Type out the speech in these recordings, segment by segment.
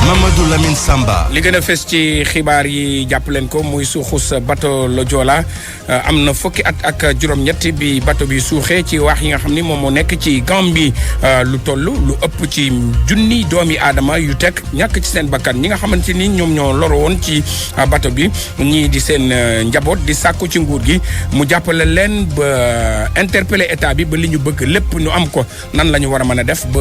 Mamadou Lamine Samba. li gën a fës ci xibaar yi jàpp leen ko muy suuxus bateau le Joola am na fukki at ak juróom-ñett bi bateau bi suuxee ci waax yi nga xam ni moom moo nekk ci Gambie lu toll lu ëpp ci junni doomi aadama yu teg ñàkk ci seen bakkan ñi nga xamante ni ñoom ñoo loro woon ci bateau bi ñii di seen njaboot di sàkku ci nguur gi mu jàppale leen ba interpeller état bi ba li ñu bëgg lépp ñu am ko nan la ñu war a mën a def ba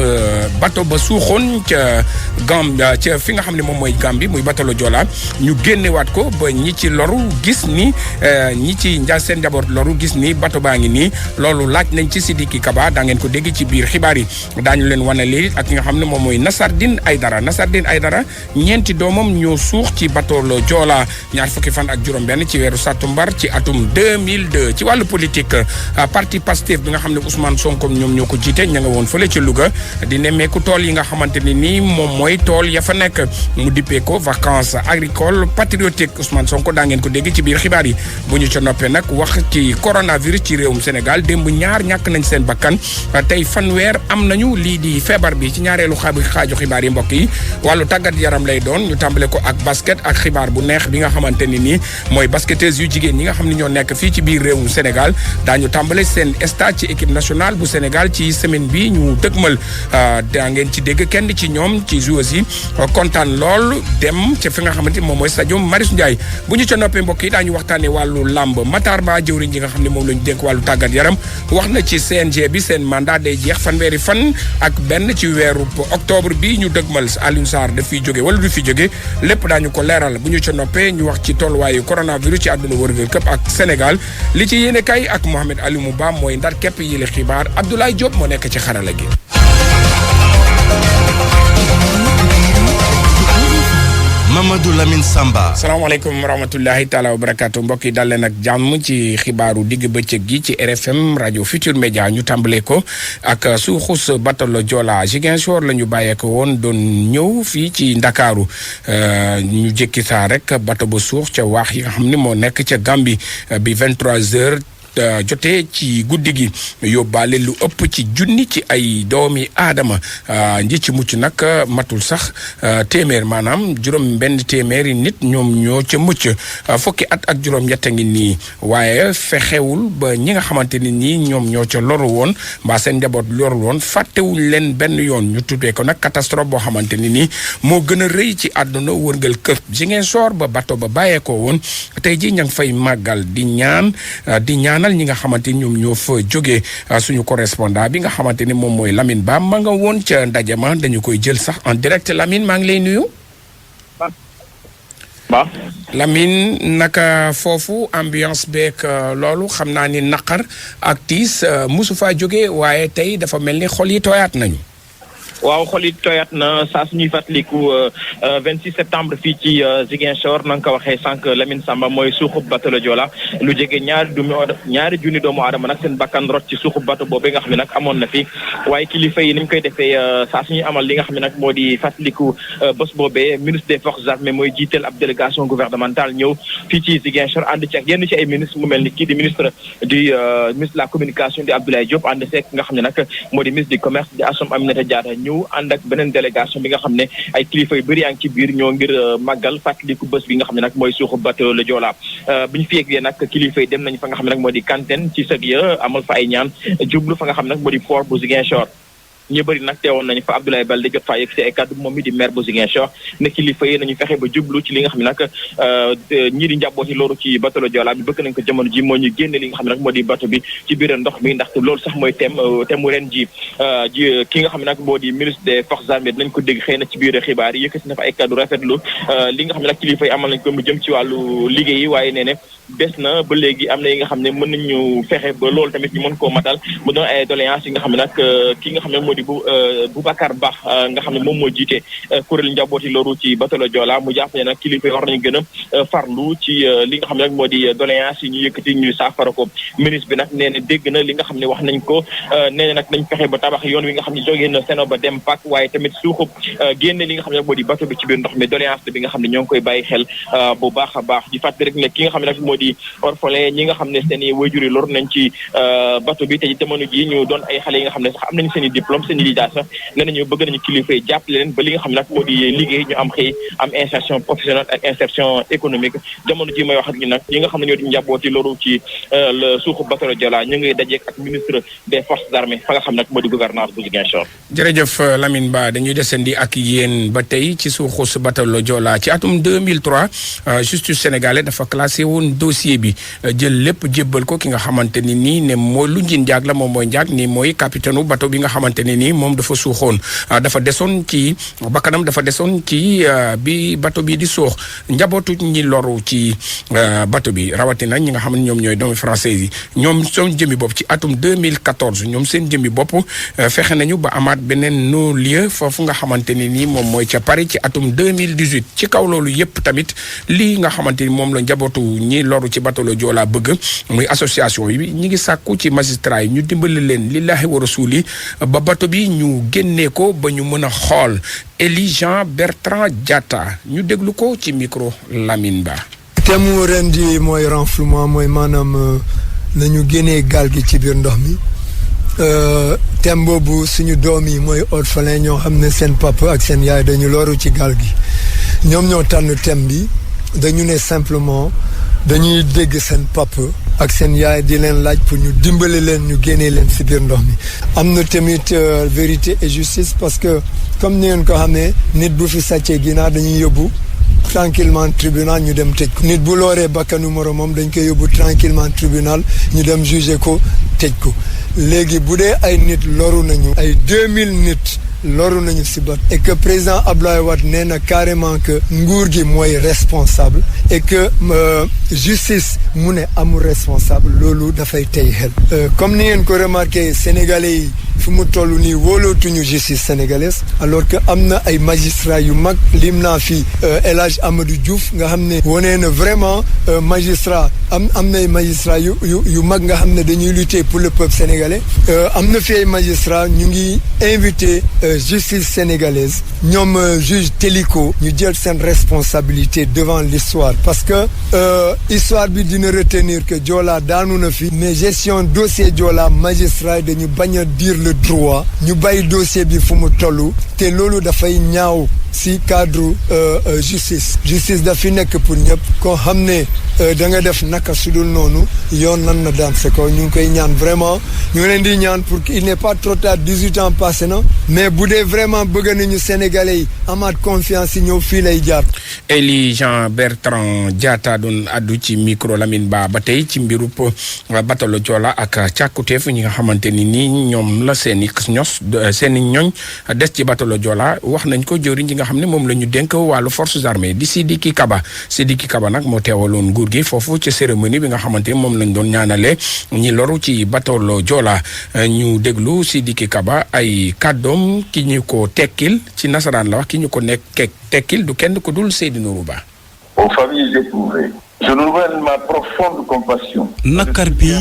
bateau ba suuxoon ca Gambie ca fi nga xam ne moom mooy Gambie muy bateau le Joola ñu génnewaat ko ba ñi ci loru gis ni ñi ci seen njaboot loru gis ni bateau baa ngi nii loolu laaj nañ ci Sidiki Kaba daa ngeen ko dégg ci biir xibaar yi daañu leen wane lii ak nga xam ne moom mooy Nassardine Aidara ñeenti doomam ñoo suux ci bateau le Joola ñaar fukki fan ak juróom-benn ci weeru sattumbar ci atum 2002 ci wàllu politique parti Pastef bi nga xam ne Ousmane Sonko ñoom ñoo ko jiite ña nga woon fële ci Louga di nemmeeku tool yi nga xamante ni nii moom mooy tool ya fa nekk mu dippee ko vacances agricoles patriotiques Ousmane Sonko daa ngeen ko dégg ci biir xibaar yi bu ñu ca noppee nag wax ci coronavirus ci réewum Sénégal démb ñaar ñàkk nañ seen bakkan tey fanweer am nañu lii di feebar bi ci ñaareelu xaaju xibaar yi mbokk yi wàllu tàggat yaram lay doon ñu tàmbale ko ak basket ak xibaar bu neex bi nga xamante ni nii mooy basketteuses yu jigéen ñi nga xam ne ñoo nekk fii ci biir réewum Sénégal daañu tàmbale seen stage ci équipe nationale bu Sénégal ci semaine bi ñu dëgmal daa ngeen ci dégg kenn ci ñoom ci joueurs yi kontaan lool dem ca fi nga xamante moom mooy stade Marius Ndiaye bu ñu ca noppee mbokk yi daañu waxtaanee wàllu làmb Matar Ba jëwriñ ji nga xam ne moom la ñu dénk wàllu tàggat yaram wax na ci CNG bi seen mandat day jeex fanweeri fan ak benn ci weeru octobre bi ñu dëgmal Alioune Sarr daf fiy jóge wala du fi jóge lépp daañu ko leeral bu ñu ca noppee ñu wax ci tolluwaayu coronavirus ci àdduna wërngal këpp ak Sénégal li ci yéene kay ak Mohamed Aliou Mouba mooy ndar képp yi la xibaar Abdoulaye Diop moo nekk ci xarala gi. Mamadou Lamine Samba. salaamaaleykum wa rahmatullahi taala wa barakaatu mbokk yi dal leen ak jàmm ci xibaaru digg bëccëg gi ci RFM rajo Futur Média ñu tàmbalee ko ak suuxus bateau le Joola Ziguinchor la ñu bàyyeeko woon doon ñëw fii ci Ndakaaru ñu jékki saa rek bateau ba suux ca waax yi nga xam ni moo nekk ca Gambie bi 23h. jotee ci guddi gi yóbbaale lu ëpp ci junni ci ay doomi aadama nji ci mucc nag matul sax téeméer maanaam juróom benn téeméeri nit ñoom ñoo ca mucc fukki at ak juróom-ñett ngi nii waaye fexewul ba ñi nga xamante ni nii ñoom ñoo ca loru woon mbaa seen njaboot loru woon fàttewuñ leen benn yoon ñu tuddee ko nag catastrophe boo xamante ni nii moo gën a rëy ci àdduna wërngal këpp Ziguinchor ba bateau ba bàyyeekoo woon tey ji ña ngi fay màggal di ñaanal ñi nga xamante ni ñoom ñoo fa jógee suñu correspondant bi nga xamante ni moom mooy Lamine Ba ma nga woon ca ndaje ma dañu koy jël sax en direct Lamine maa ngi lay nuyu. Lamine naka foofu ambiance beeg loolu xam naa ni naqar ak tiis mosu faa jógee waaye tey dafa mel ni xol yi tooyaat nañu. waaw xol it tooyaat na saa suñuy fàttaliku 26 septembre fii ci Ziguinchor na nga ko waxee sànq Lamine Samba mooy suuxub bateau le Joola lu jege ñaari junni doomu aadama nag seen bakkan rot ci suuxub bateau boobu nga xam ne nag amoon na fi waaye kilifa yi ni ñu koy defee saa suñuy amal li nga xam ne nag moo di fàttaliku bés boobee ministre des forces armées mooy jiiteel ab délégation gouvernementale ñëw fii ci Ziguinchor ànd ci ak yenn ci ay ministre mu mel ni kii di ministre de la communication di Abdoulaye Diop ànd seek nga xam ne nag moo di ministre du commerce di Assome Aminata Diatta ñëw ànd ak beneen délégation bi nga xam ne ay kilifa yu bëri yaa ngi ci biir ñoo ngir màggal fàttaliku bés bi nga xam ne nag mooy suuxu bateau le Joola bi ñu fi yeggee nag kilifa yi dem nañu fa nga xam ne nag moo di Kantène ci sëg ya amal fa ay ñaan jublu fa nga xam ne nag moo di port bu Ziguinchor ñu bëri nag teewoon nañu fa Abdoulaye Baldé jot faa yegg si ay kàddu moom mi di maire bu Ziguinchor ne kilifa yi nañu fexe ba jublu ci li nga xam ne nag ñii di njabooti loolu ci bateau le Joola bi bëgg nañ ko jamono ji moo ñu génne li nga xam ne nag moo di bateau bi ci biir ndox mi ndaxte loolu sax mooy thème mu ren ji ki nga xam ne nag moo di ministre des forces armées dinañ ko dégg xëy na ci biir xibaar yi yëkkati na fa ay kàddu rafetlu li nga xam ne nag kilifa yi amal nañ ko mu jëm ci wàllu liggéey yi waaye nee ne des na ba léegi am na yi nga xam ne mën nañu fexe ba loolu tamit ñu mën koo matal mu doon ay doléances yi nga xam ne nag ki nga xam ne moo di Boubacar Ba nga xam ne moom moo jiite kuréel njabooti loru ci bateau le Joola mu jàpp ne nag kilifa yi war nañu gën a farlu ci li nga xam ne nag moo di doléances yi ñu yëkkati ñu saafara ko ministre bi nag nee na dégg na li nga xam ne wax nañ ko nee na nag nañ fexe ba tabax yoon wi nga xam ne jógee na Seno ba dem Pak waaye tamit suuxub génne li nga xam ne moo di bateau bi ci biir ndox mi doléance bi nga xam ne ñoo ngi koy bàyyi xel bu baax a baax di fàttali rek ne ki nga xam ne nag moo di orphelin ñi nga xam ne seen i waajur yi lor nañ ci bateau bi te jamono ji ñu doon ay xale yi nga xam ne sax am nañ seen i diplôme sensibilisation nee nañu bëgg nañu kilifa yi jàppale leen ba li nga xam ne nag moo di liggéey ñu am xëy am insertion professionnelle ak insertion économique jamono ji may wax ak ñu nag yi nga xam ne ñoo di njabooti loolu ci le suuxu bateau Joola ñu ngi dajeek ak ministre des forces armées fa nga xam ne nag moo di gouvernance bu Ziguinchor. jërëjëf Lamine Ba dañuy desandi ak yéen ba tey ci suuxu bateau Joola ci atum 2003 justice sénégalaise dafa classé woon dossier bi jël lépp jébbal ko ki nga xamante ni nii ne mooy lu njin njaag la moom mooy njaag ni mooy capitaine u bateau bi nga xamante ne nii moom dafa suuxoon dafa desoon ci bakkanam dafa desoon ci bi bateau bi di suux njabootu ñi loru ci bateau bi rawatina ñi nga xam ne ñoom ñooy doomi français yi ñoom seen jëmmi bopp ci atum 2014 ñoom seen jëmmi bopp fexe nañu ba amaat beneen non-lieu foofu nga xamante ne nii moom mooy ca Paris ci atum 2018 ci kaw loolu yépp tamit lii nga xamante ni moom la njabootu ñi loru ci bateau Joola bëgg muy association yi ñi ngi sàkku ci magistrat yi ñu dimbali leen lillahi wa rasuli ba bateau bi ñu génnee ko ba ñu mën a xool Élie Jean Bertrand Diatta ñu déglu ko ci micro Lamine Ba. thème mu ren ji mooy renflouement mooy maanaam nañu génnee gaal gi ci biir ndox mi thème boobu suñu doom yi mooy orphelin ñoo xam ne seen papa ak seen yaay dañu loru ci gaal gi ñoom ñoo tànn thème bi dañu ne simplement dañuy dégg seen papa ak seen yaay di leen laaj pour ñu dimbale leen ñu génnee leen si biir ndox mi am na tamit vérité et justice parce que comme ni ngeen ko xamee nit bu fi sàccee ginaar dañuy yóbbu tranquillement tribunal ñu dem tëj ko nit bu looree bakkanu moromam dañ koy yóbbu tranquillement tribunal ñu dem juger ko tëj ko léegi bu dee ay nit loru nañu ay 2000 nit loru nañu si bat et que président Abdoulaye Wade nee na carrément que nguur gi mooy responsable et que justice mu ne amul responsable loolu dafay tey xel comme ni ngeen ko remarqué sénégalais yi fi mu toll nii wóolootuñu justice sénégalaise alors que am na ay magistrats yu mag lim naa fi El Hadj Amadou Diouf nga xam ne wonee na vraiment magistrat am na ay magistrats yu mag nga xam ne dañuy lutter pour le peuple sénégalais am na fi ay magistrats ñu ngi invité justice sénégalaise ñoom juge Téliko ñu jël seen responsabilité devant l'histoire parce que histoire bi dina retenir que Joola daanu na fi mais gestion dossier Joola magistrat dañu bañ a dire le droit ñu bàyyi dossier bi fu mu toll te loolu dafay ñaaw si cadre justice dafi nekk pour ñëpp koo xam ne da nga def naka sudul noonu yoon nan na daan sa ko ñu ngi koy ñaan vraiment ñu ngi leen di ñaan pour qu'il n'est pas trop tard 18 ans passé na mais bu dee vraiment bëgg nañu Sénégalais yi amaat confiance yi ñëw fii lay jaar. Élie Jean Bertrand Diatta doon addu ci micro Lamine Ba ba tey ci mbirub bateau Joola ak càkkuteef ñi nga xamante ni nii ñoom la seen i ñoñ des ci bateau Joola wax nañ ko jëriñ ji nga xam ne moom la ñu dénk wàllu forces armées di Sidiki Kaba nag moo teewaloon nguur gi foofu ci cérémonie bi nga xamante ni moom lañ doon ñaanale ñi loru ci bateau Joola ñu déglu Sidiki Kaba ay kàddoom ki ñu ko tekkil ci nasaraan la wax ki ñu ko nekk tekkil du kenn ku dul Seydou Nourou Ba. Aux familles éprouvées. Je renouvelle ma profonde compassion. nakar bi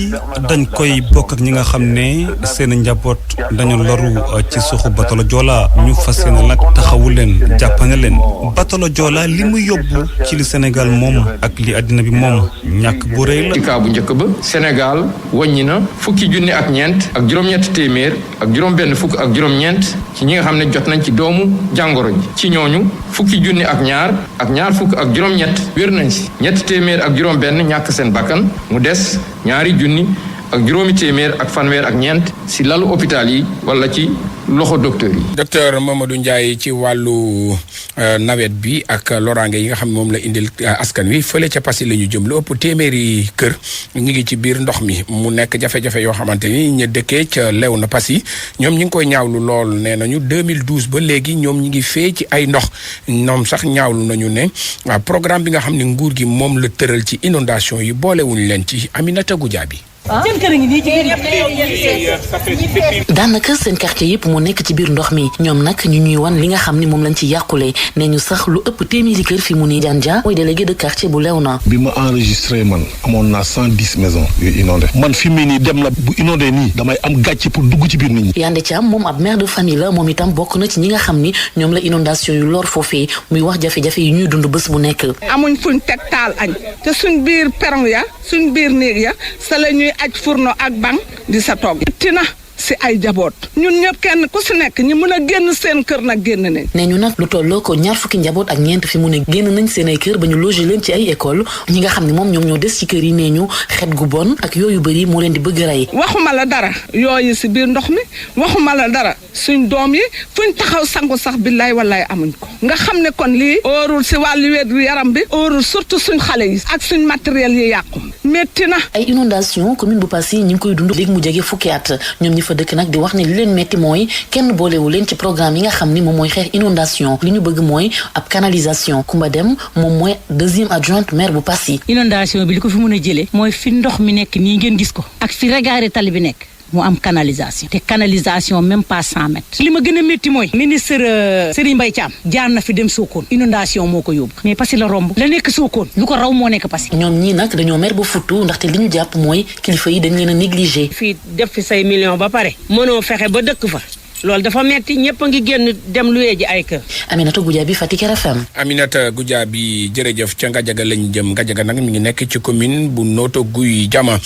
dañ koy bokk ak ñi nga xam ne seen njaboot dañu loru ci suuxu bateau Joola ñu fas yéene nag taxawu leen jàppane leen bateau Joola li mu yóbbu ci li Sénégal moom ak li àddina bi moom ñàkk bu rëy la. ci kaa bu njëkk ba Sénégal wàññi na fukki junni ak ñeent ak juróom-ñett téeméer ak juróom-benn fukk ak juróom-ñeent ci ñi nga xam ne jot nañ ci doomu jàngoro ji ci ñooñu fukki junni ak ñaar fukk ak juróom-ñett wér nañ si ñetti téeméer ak juróom benn ñàkk seen bakkan mu des ñaari junni ak juróomi téeméer ak fanweer ak ñeent si lalu hôpital yi wala ci loxo docteur yi. docteur Mamadou Ndiaye ci wàllu nawet bi ak loraange yi nga xam ne moom la indil askan wi fële ca Passy la ñu jëm lu ëpp téeméeri kër ñu ngi ci biir ndox mi mu nekk jafe-jafe yoo xamante ni ñu dëkkee ca Léona Passy ñoom ñi ngi koy ñaawlu lool nee nañu 2012 ba léegi ñoom ñi ngi fee ci ay ndox ñoom sax ñaawlu nañu ne programme bi nga xam ne nguur gi moom la tëral ci inondation yi boolewuñu leen ci Aminata Goudiaby. daanaka seen quartier yëpp moo nekk ci biir ndox mi ñoom nag ñu ñuy wan li nga xam ni moom lañ ci yàqule ne ñu sax lu ëpp téeméeri kër fi mu ni Jandia mooy délégué de quartier bu Léona. bi ma enregistré man amoon naa 110 maisons yu inondé man fi mu nii dem na bu inondé nii damay am gàcce pour dugg ci biir nit ñi. Yande Thiam moom ab mère de famille la moom itam bokk na ci ñi nga xam ni ñoom la inondation yu lor foofee muy wax jafe-jafe yi ñuy dund bés bu nekk. amuñ fuñ teg taal añ te suñ biir perron ya suñ biir néeg ya sa la ñuy aj fourneau ak bang di sa togg. si ay jaboot ñun ñëpp kenn ku si nekk ñi mën a génn seen kër nag génn nañ. nee ñu nag lu tolloo ko 20 njaboot ak ñeent fi mu ne génn nañ seen ay kër ba ñu loger leen ci ay école ñi nga xam ne moom ñoom ñoo des ci kër yi nee ñu xet gu bon ak yooyu bëri moo leen di bëgg rey. waxuma la dara yooyu si biir ndox mi waxuma la dara suñ doom yi fuñ taxaw sangu sax billaay wallaay amuñ ko nga xam ne kon lii óorul si wàllu wér yaram bi óorul surtout suñ xale yi ak suñ matériel yi yàqu métti na. ay inondation commune bu Passy ñi ngi koy dund léegi mu jege fukki at ñoom ñi fa dëkk nag di wax ne li leen métti mooy kenn boolewu leen ci programme yi nga xam ni moom mooy xeex inondation li ñu bëgg mooy ab canalisation Kumba Dem moom mooy 2e adjointe maire bu Passy. inondation bi li ko fi mën a jëlee mooy fi ndox mi nekk nii ngeen gis ko ak fi regaare tali bi nekk mu am canalisation te canalisation même pas 100 mètres. li ma gën a métti mooy ministre Serigne Mbaye Thiam jaar na fi dem Sokone inondation moo ko yóbbu mais Passy la romb la nekk Sokone lu ko raw moo nekk Passy. ñoom ñii nag dañoo mer ba futtu ndaxte li ñu jàpp mooy kilifa yi dañ leen a négligé. fii def fi say million ba pare mënoo fexe ba dëkk fa loolu dafa metti ñëpp a ngi génn dem luyee ji ay kër. Aminata Goudiaby Fatick RFM. Aminata Goudiaby jërëjëf ca Ngadiaga lañ jëm Ngadiaga nag mi ngi nekk ci commune bu Notto Gouye Diama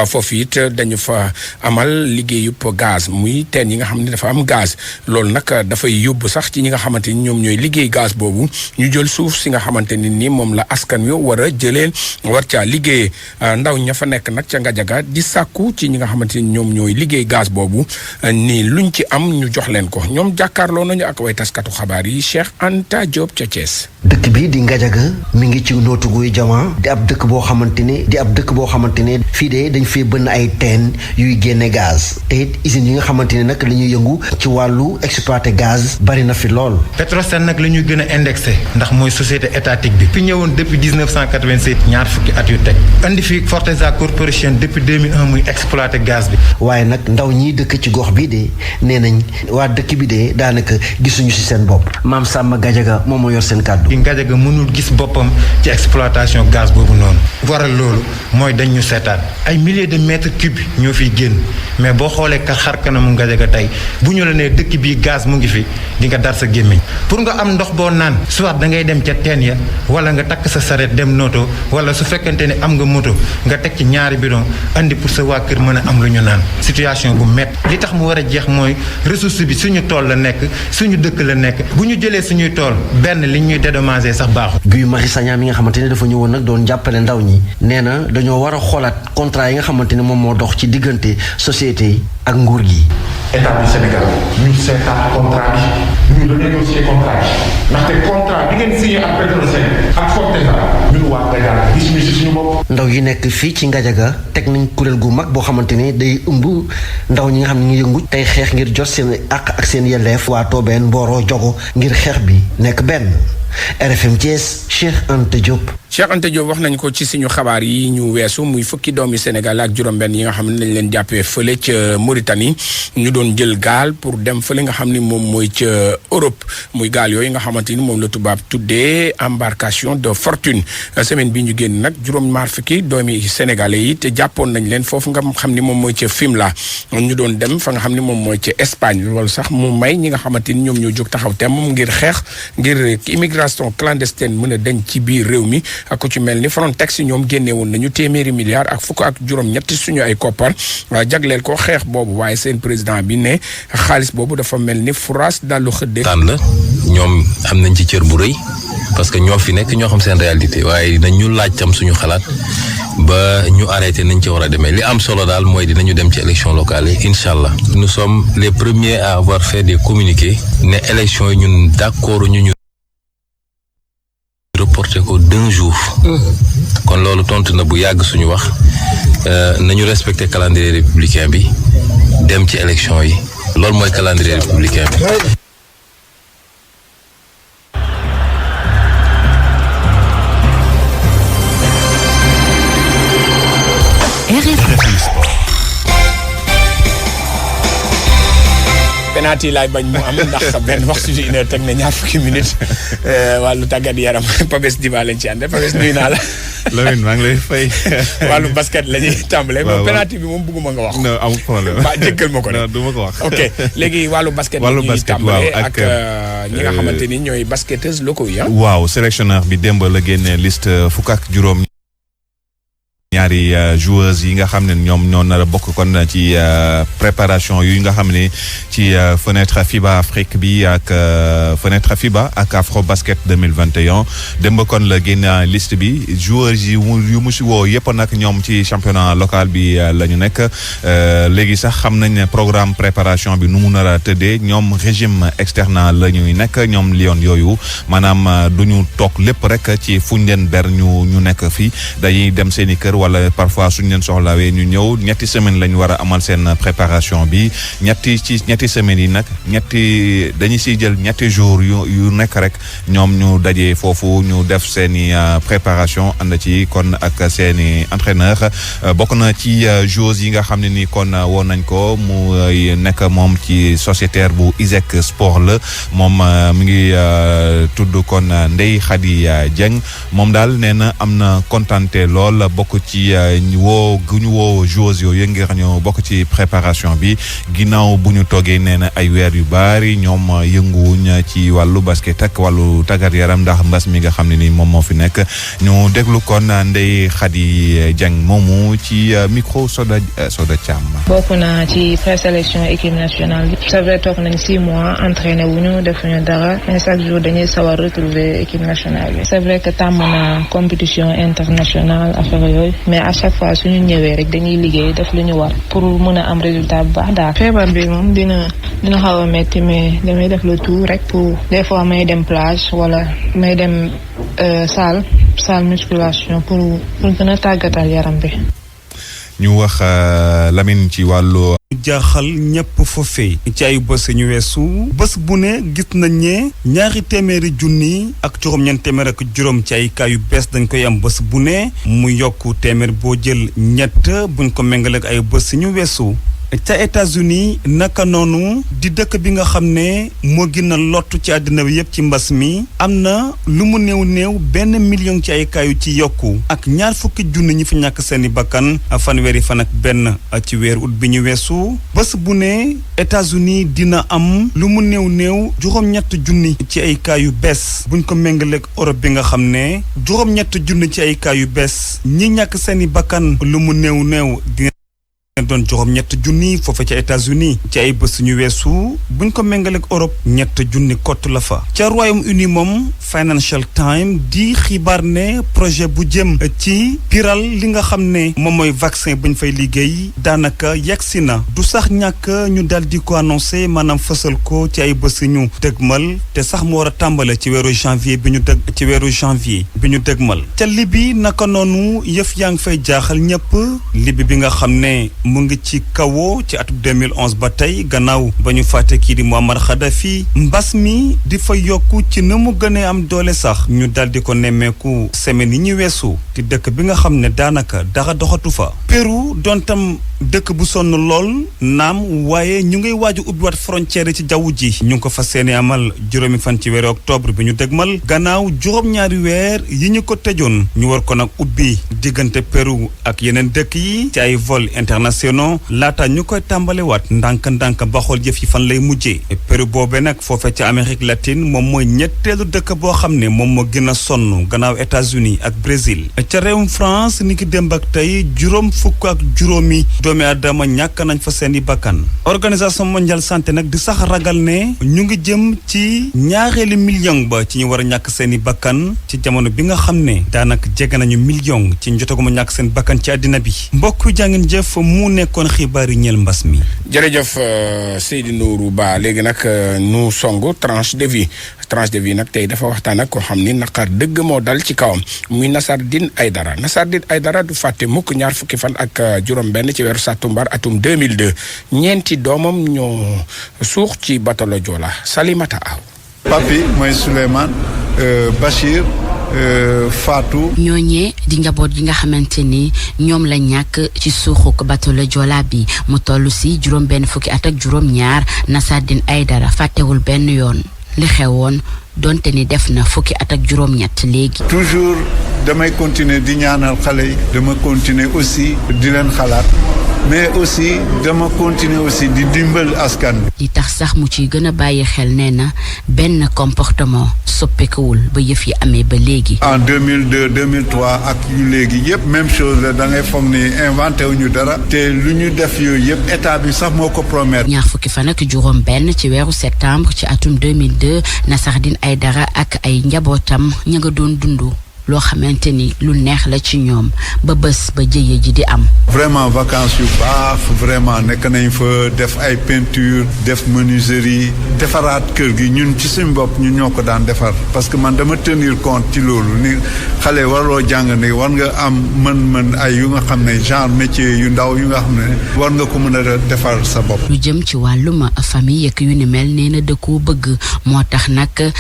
foofu it dañu fa amal liggéeyub gaz muy teen yi nga xam ne dafa am gaz loolu nag dafay yóbbu sax ci ñi nga xamante ni ñoom ñooy liggéey gaz boobu ñu jël suuf si nga xamante ni moom la askan wi war a jëlee war caa liggéeyee ndaw ña fa nekk nag ca Ngadiaga di sàkku ci ñi nga xamante ni ñoom ñooy liggéey gaz boobu ni luñ ci am ñu jox leen ko ñoom jàkkaarloo nañu ak way taskatu xabaar yi Cheikh Anta Diop ca Thiès. dëkk bi di Ngadiaga mi ngi ci Notto Gouye Diama di ab dëkk boo xamante ne fii de dañ fee bënn ay teen yuy génne gaz te it usines yi nga xamante ne nag la ñuy yëngu ci wàllu exploité gaz bari na fi lool. Petrosen nag la ñuy gën a indexé ndax mooy société étatique bi fi ñëwoon depuis 1987 ñaar fukki at yu teg andi fi Forteza Corporation depuis 2001 muy exploité gaz bi. waaye nag ndaw ñiy dëkk ci gox bi de nee nañ waa dëkk bi de daanaka gisuñu ci seen bopp Maam Samba Gadiaga moom moo yor seen kàddu. Ngadiaga mënul gis boppam ci exploitation gaz boobu noonu waral loolu mooy dañ ñu seetaan ay milliers de mètres cubes ñoo fiy génn mais boo xoolee ka xar kanamu Ngadiaga tey bu ñu la nee dëkk bii gaz mu ngi fi di nga dar sa gémmiñ pour nga am ndox boo naan soit da ngay dem ca teen ya wala nga takk sa saret dem Notto wala su fekkente ne am nga moto nga teg ci ñaari bidon andi pour sa waa kër mën a am lu ñu naan situation bu métti li tax mu war a jeex mooy ressource bi suñu tool la nekk suñu dëkk la nekk bu ñu jëlee suñuy tool benn li ñuy dédommagé sax baaxul. Guy Marius Sagna mi nga xamante ne dafa ñëwoon nag doon jàppale ndaw ñi nee na dañoo war a xoolaat contrat yi nga xamante ne moom moo dox ci diggante société yi ak nguur gi. état du Sénégal ñu seetaat contrat bi ñu renégocier contrat bi ndaxte contrat bi ngeen signé ak Petrosen ak Forteza ñun waa Ngadiaga gis ñu si suñu bopp. ndaw yi nekk fii ci Ngadiaga teg nañ kuréel gu mag boo xamante ne day ëmb ndaw ñi nga xam ne ñu yëngu tey xeex ngir jot seen àq ak seen yelleef waa Tobène Mboro Diogo ngir xeex bi nekk benn. RFM Thiès Cheikh Anta Diop. Cheikh Anta Diop wax nañ ko ci suñu xabaar yi ñu weesu muy fukki doomi Sénégal ak juróom-benn yi nga xam ne dañ leen jàppee fële ca Mauritanie ñu doon jël gaal pour dem fële nga xam ni moom mooy ca Europe muy gaal yooyu nga xamante ni moom la tubaab tuddee embarcation de fortune semaine bi ñu génn nag juróom-ñaar fukki doomi sénégalais yi te jàppoon nañ leen foofu nga xam ni moom mooy ca Fimela ñu doon dem fa nga xam ni moom mooy ca Espagne loolu sax mu may ñi nga xamante ni ñoom ñoo jóg taxaw te moom ngir xeex ngir immigration clandestine mën a dañ ci biir réew mi ak ku ci mel ni Frontex ñoom génne woon nañu téeméeri milliards ak fukk ak juróom-ñetti suñu ay koppar jagleel ko xeex boobu waaye seen président bi ne xaalis boobu dafa mel ni furaas dallu xëddee. tànn la ñoom am nañ ci cër bu rëy parce que ñoo fi nekk ñoo xam seen réalité waaye dinañu laaj tam suñu xalaat ba ñu arrêté nañ ci war a demee li am solo daal mooy dinañu dem ci élection locale yi incha allah. nous sommes les premiers à avoir fait des communiqués ne élection yi ñun d'accord ñu reporté ko d'un jour. kon loolu tontu na bu yàgg suñu wax nañu respecté calendrier républicain bi dem ci élection yi loolu mooy calendrier républicain bi. penalty laay bañ mu am ndax benn waxtu bi une heure teg na ñaar fukki minutes wàllu tàggat yaram Pabes Diba lañ ci ànd Pabes nuyu naa la. Lamine maa ngi lay fay. wàllu basket la ñuy tàmbalee. waaw penalty bi moom bëgguma nga wax. non amul problème. ba jëkkal ma ko de. non du ma ko wax. ok léegi wàllu basket. wàllu ñuy basket tàmbalee waaw ak ñi nga xamante ni ñooy basketteuses locaux yi waaw sélectionneur bi démb la génnee liste fukk ak juróom. ñaari joueuses yi nga xam ne ñoom ñoo nar a bokk kon ci préparation yu nga xam ne ci fenêtre FIBA Afrique bi ak fenêtre FIBA ak Afrobasket 2021 démb kon la génn liste bi joueurs yu mu si woo yëpp nag ñoom ci championnat local bi la ñu nekk léegi sax xam nañ ne programme préparation bi nu mu nar a tëddee ñoom régime externe la ñuy nekk ñoom Lion yooyu maanaam du ñu toog lépp rek ci fuñ leen ber ñu nekk fii dañuy dem seen i kër wala parfois suñ leen soxlawee ñu ñëw ñetti semaine lañ war a amal seen préparation bi ñetti semaines yi nag dañuy siy jël ñetti jours yu nekk rek ñoom ñu dajee foofu ñu def seen i préparation ànd ci kon ak seen i entraîneur bokk na ci joueurs yi nga xam ne ni kon woon nañ ko mu nekk moom ci sociétaire bu ISEC sport la moom mi ngi tudd kon Ndeye Khady Dieng moom daal nee na am na kontante lool bokk ci woo joueurs yooyu ngir ñu bokk ci préparation bi ginnaaw bu ñu toogee nee na ay weer yu bari ñoom yënguwuñ ci wàllu basket ak wàllu tàggat yaram ndax mbas mi nga xam ne ni moom moo fi nekk ñu déglu kon Ndeye Khady Dieng moomu ci micro Soda Thiam. bokk na ci présélection équipe nationale bi c'est vrai toog nañ 6 mois entraîné wuñu defuñu dara mais chaque jour dañuy sawar retrouver équipe nationale bi c'est vrai que tàmm na compétition internationale affaire yooyu mais à chaque fois suñu ñëwee rek dañuy liggéey def lu ñu war pour mën a am résultat bu baax daal. feebar bi moom dina xaw a metti mais damay def le tout rek pour des fois may dem plage wala may dem salle musculation pour gën a tàggatal yaram bi. ñu wax Lamine ci wàllu. jaaxal ñëpp foofee ci ay bés ñu weesu bés bu ne gis nañ ne ñaari téeméeri junni ak juróom-ñeent téeméer ak juróom ci ay cas yu bees dañ koy am bés bu ne mu yokk téeméer boo jël ñett buñ ko méngale ak ay bés ñu weesu. ca États-Unis naka noonu di dëkk bi nga xam ne moo gën a lottu ci àddina bi yëpp ci mbas mi am na lu mu néew 1 million ci ay cas yu ci yokku ak 20 junni ñi fi ñàkk seeni bakkan fanweeri fan ak benn ci weeru ut bi ñu weesu bés bu ne États-Unis dina am lu mu néew juróom-ñett junni ci ay cas yu bees buñ ko méngaleeg Europe bi nga xam ne juróom-ñett junni ci ay cas yu bees ñi ñàkk seeni bakkan lu mu néew doon juróom-ñett junni foofa ca États-Unis ci ay bés ñu weesu buñ ko méngaleeg Europe 3 junni kott la fa ca Royaume-Uni moom Financial Times di xibaar ne projet bu jëm ci piral li nga xam ne moom mooy vaccin buñ fay liggéey daanaka yegsi na du sax ñàkk ñu daal di ko annoncé maanaam fësal ko ci ay bés ñu dëgmal te sax mu war a tàmbale ci weeru janvier bi ñu dëgmal ca Libye naka noonu yëf yaa ngi fay jaaxal ñëpp Libye bi nga xam ne mu ngi ci kawoo ci atum 2011 ba tey gannaaw ba ñu fàtte kii di Muammar Kadhafi mbas mi di fa yokku ci na mu gënee am doole sax ñu daldi ko nemmeeku semaine yi ñu weesu ci dëkk bi nga xam ne daanaka dara doxatu fa. Pérou doon tam dëkk bu sonn lool naam waaye ñu ngay waaju ubbiwaat frontière ci jaww ji ñu ngi ko fas yéene amal 7 fan ci weeru octobre bi ñu dëgmal gannaaw 2 weer yi ñu ko tëjoon ñu war ko nag ubbi diggante Pérou ak yeneen dëkk yi ci ay vol internationaux laata ñu koy tàmbalewaat ndànk-ndànk ba xool jëf yi fan lay mujjee Pérou boobee nag foofee ca Amérique latine moom mooy ñetteelu dëkk boo xam ne moom moo gën a sonn gannaaw États-Unis ak Brésil ca réewum France ni ki démb ak tey 50 doomi aadama ñàkk nañ fa seeni bakkan organisation mondiale santé nag di sax ragal ne ñu ngi jëm ci 2 million ba ci ñu war a ñàkk seeni bakkan ci jamono bi nga xam ne daanaka jege nañu million ci njotaguma ñàkk seen bakkan ci àddina bi mbokk jàngin jëf mu nekkoon xibaar yi ñeel mbas mi. jërëjëf Seydou Nourou Ba léegi nag nu songu tranche de vie nag tey dafa waxtaan ak koo xam ni naqar dëgg moo dal ci kawam muy Nassardine Aidara du fàtte mukk 20 fan ak juróom-benn ci weeru sàttumbar atum 2002 ñeenti doomam ñoo suux ci bateau le Joola Salimata Aw. papi mooy Souleymane Bachir Fatou. ñooñee di njaboot gi nga xamante ni ñoom la ñàkk ci suuxuk bateau le Joola bi mu toll si juróom-benn fukki at ak juróom-ñaar Nassardine Aidara fàttewul benn yoon li xewoon donte ni def na fukki at ak juróom-ñett léegi. toujours damay continuer di ñaanal xale yi dama continuer aussi di leen xalaat mais aussi dama continuer aussi di dimbal askan bi. li tax sax mu ciy gën a bàyyi xel nee na benn comportement soppeekuwul ba yëf yi amee ba léegi. en 2002 2003 ak yu léegi yëpp même chose la da ngay foog ni inventé wuñu dara te lu ñu def yooyu yëpp état bi sax moo ko promettre. ñaar fukki fan ak juróom benn ci weeru septembre ci atum 2002 Nassardine Aïdara ak ay njabootam ña nga doon dundu loo xamante ni lu neex la ci ñoom ba bés ba jëye ji di am. vraiment vacances yu baax vraiment nekk nañ fa def ay peinture def menuiserie defaraat kër gi ñun ci suñu bopp ñun ñoo ko daan defar parce que man dama tenir compte ci loolu ni xale warloo jàng ni war nga am mën-mën ay yu nga xam ne genre métier yu ndaw yu nga xam ne war nga ko mën a defar sa bopp. lu jëm ci wàllum famille yeeg yu ni mel nee na da koo bëgg moo tax nag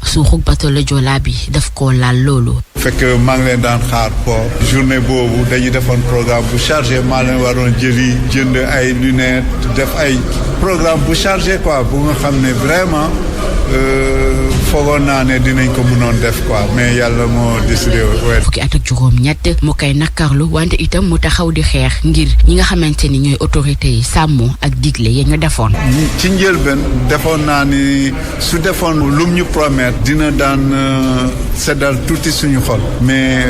suuxug bateau le Joola bi daf koo laal loolu. fekk maa ngi leen daan xaar port journée boobu dañuy defoon programme bu chargé maa leen waroon jëli jënd ay lunettes def ay programme bu chargé quoi bu nga xam ne vraiment foogoon naa ne dinañ ko mënoon def quoi mais yàlla moo décidé wéet. fukki at ak juróom-ñett mu koy nakkarlu wante itam mu taxaw di xeex ngir ñi nga xamante ni ñooy autorités yi sàmm ak digle ya ñu defoon. ci njëlbeen defoon naa ni su defoon lum ñu promettre dina daan seddal tuuti suñu xol mais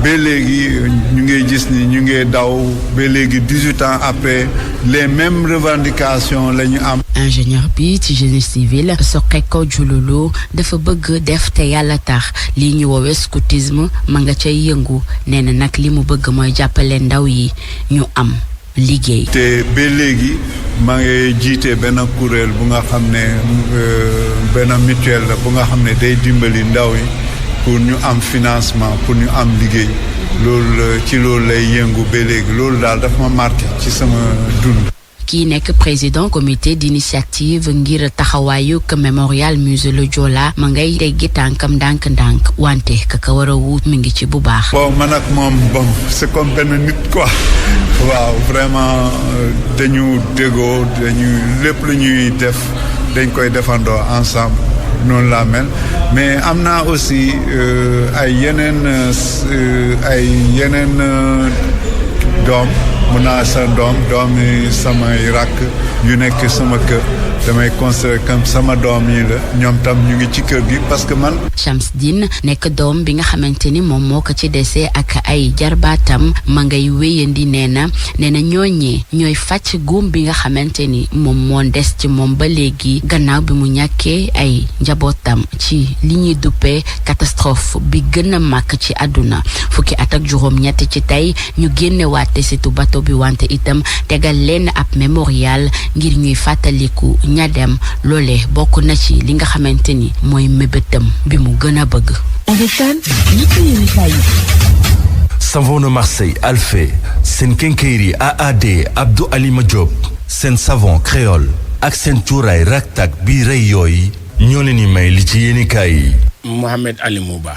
ba léegi ñu ngi gis ni ñu ngi daw ba léegi 18 ans après les mêmes revendications la ñu am. ingénieur bi ci génie civil Sokeko Jululu dafa bëgg def te yàlla tax lii ñu woowee scoutisme ma nga cay yëngu nee na nag li mu bëgg mooy jàppale ndaw yi ñu am liggéey. te ba léegi maa ngi jiite benn kuréel bu nga xam ne benn mutuelle la bu nga xam ne day dimbali ndaw yi pour ñu am financement pour ñu am liggéey loolu ci loolu lay yëngu ba léegi loolu daal daf ma marqué ci sama dund. kii nekk président comité d'initiative ngir taxawaayu mémorial musée le Joola ma ngay teggi tànkam ndànk-ndànk wante kaka war a wuut mi ngi ci bu baax. bon man ak moom bon c'est comme benn nit quoi waaw vraiment dañu déggoo dañu lépp lu ñuy def dañ koy defandoo ensemble noonu laa mel mais am naa aussi ay yeneen doom. mun naa sa doom yi samay rakk yu nekk sama kër damay considérer comme sama doom yi la ñoom tam ñu ngi ci kër gi parce que man. Chamsdine nekk doom bi nga xamante ni moom moo ko ci desee ak ay jarbaatam ma ngay wéyandi nee na ñooñee ñooy fàcc góom bi nga xamante ni moom moo des ci moom ba léegi gannaaw bi mu ñàkkee ay njabootam ci li ñuy duppee catastrophe bi gën a màkk ci àdduna fukki at ak juróom-ñett ci tey ñu génnewaate situ bato bi wante itam tegal leen ab mémorial ngir ñuy fàttaliku ña dem loolee bokk na ci li nga xamante ni mooy mébétam bi mu gën a bëgg. Savon de Marseille Alphé seen Kenkeyri AAD Abdou Alima Diop seen savon créole ak seen cuuraay raktak bi rëy yooyu ñoo leen di may li ci yéenekaay yi. Mohamed Ali Mouba